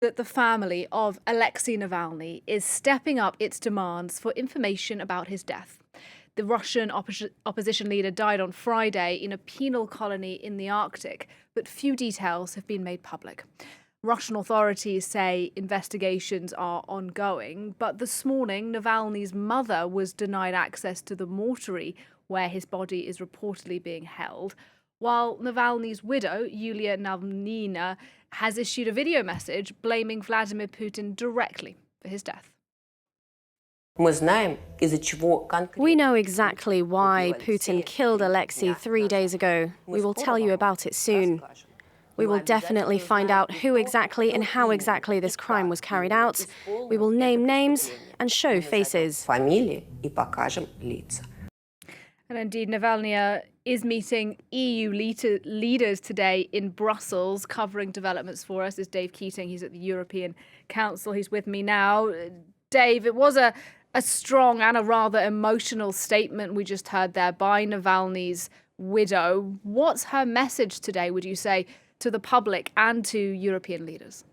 That the family of Alexei Navalny is stepping up its demands for information about his death. The Russian opposition leader died on Friday in a penal colony in the Arctic, but few details have been made public. Russian authorities say investigations are ongoing, but this morning Navalny's mother was denied access to the mortuary where his body is reportedly being held, while Navalny's widow, Yulia Navalnaya, has issued a video message blaming Vladimir Putin directly for his death. We know exactly why Putin killed Alexei 3 days ago. We will tell you about it soon. We will definitely find out who exactly and how exactly this crime was carried out. We will name names and show faces. And indeed, Navalnaya is meeting EU leaders today in Brussels. Covering developments for us is Dave Keating. He's at the European Council. He's with me now. Dave, it was a strong and a rather emotional statement we just heard there by Navalny's widow. What's her message today, would you say, to the public and to European leaders?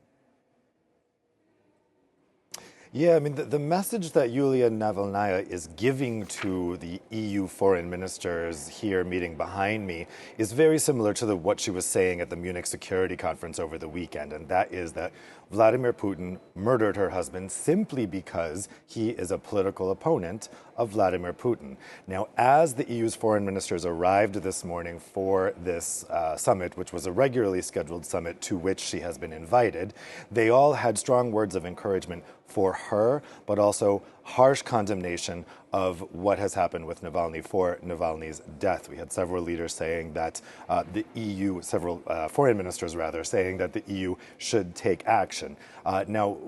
Yeah, I mean, the message that Yulia Navalnaya is giving to the EU foreign ministers here meeting behind me is very similar to what she was saying at the Munich Security Conference over the weekend, and that is that Vladimir Putin murdered her husband simply because he is a political opponent of Vladimir Putin. Now, as the EU's foreign ministers arrived this morning for this summit, which was a regularly scheduled summit to which she has been invited, they all had strong words of encouragement for her, but also harsh condemnation of what has happened with Navalny, for Navalny's death. We had several leaders saying that the EU, several foreign ministers rather, saying that the EU should take action. Now,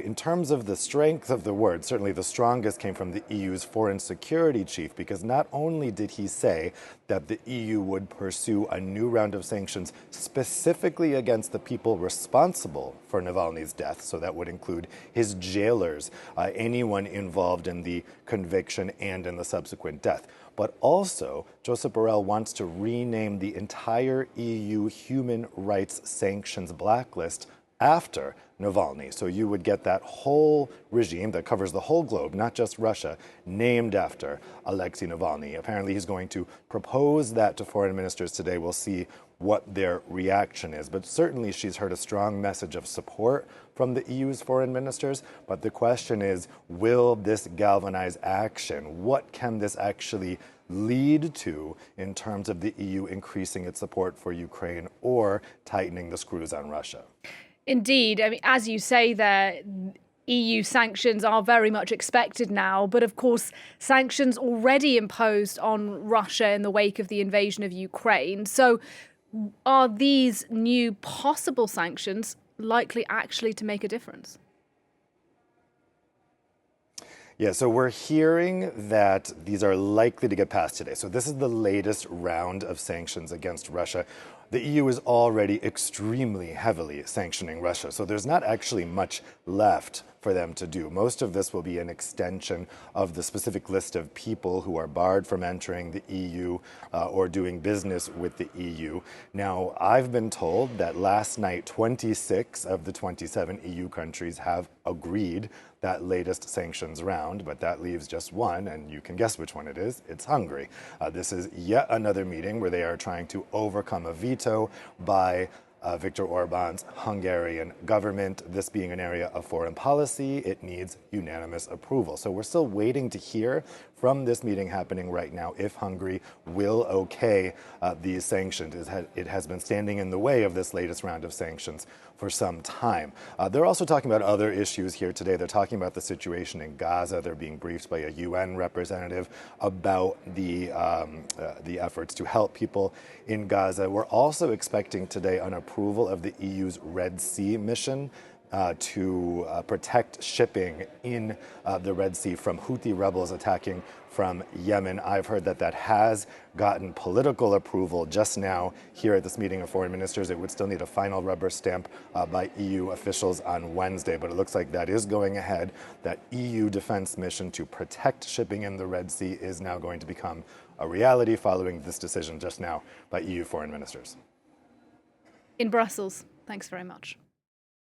in terms of the strength of the words, certainly the strongest came from the EU's foreign security chief, because not only did he say that the EU would pursue a new round of sanctions specifically against the people responsible for Navalny's death, so that would include his jailers, anyone involved in the conviction and in the subsequent death. But also, Josep Borrell wants to rename the entire EU human rights sanctions blacklist after Navalny. So you would get that whole regime that covers the whole globe, not just Russia, named after Alexei Navalny. Apparently he's going to propose that to foreign ministers today. We'll see what their reaction is. But certainly she's heard a strong message of support from the EU's foreign ministers. But the question is, will this galvanize action? What can this actually lead to in terms of the EU increasing its support for Ukraine or tightening the screws on Russia? Indeed. I mean, as you say there, EU sanctions are very much expected now, but of course, sanctions already imposed on Russia in the wake of the invasion of Ukraine. So are these new possible sanctions likely actually to make a difference? Yeah, so we're hearing that these are likely to get passed today. So this is the latest round of sanctions against Russia. The EU is already extremely heavily sanctioning Russia, so there's not actually much left for them to do. Most of this will be an extension of the specific list of people who are barred from entering the EU or doing business with the EU. Now, I've been told that last night, 26 of the 27 EU countries have agreed that latest sanctions round, but that leaves just one, and you can guess which one it is. It's Hungary. This is yet another meeting where they are trying to overcome a veto by Viktor Orban's Hungarian government. This being an area of foreign policy, it needs unanimous approval. So we're still waiting to hear from this meeting happening right now if Hungary will okay these sanctions. It has been standing in the way of this latest round of sanctions for some time. They're also talking about other issues here today. They're talking about the situation in Gaza. They're being briefed by a UN representative about the efforts to help people in Gaza. We're also expecting today an approval of the EU's Red Sea mission to protect shipping in the Red Sea from Houthi rebels attacking from Yemen. I've heard that that has gotten political approval just now here at this meeting of foreign ministers. It would still need a final rubber stamp by EU officials on Wednesday, but it looks like that is going ahead. That EU defense mission to protect shipping in the Red Sea is now going to become a reality following this decision just now by EU foreign ministers. In Brussels. Thanks very much.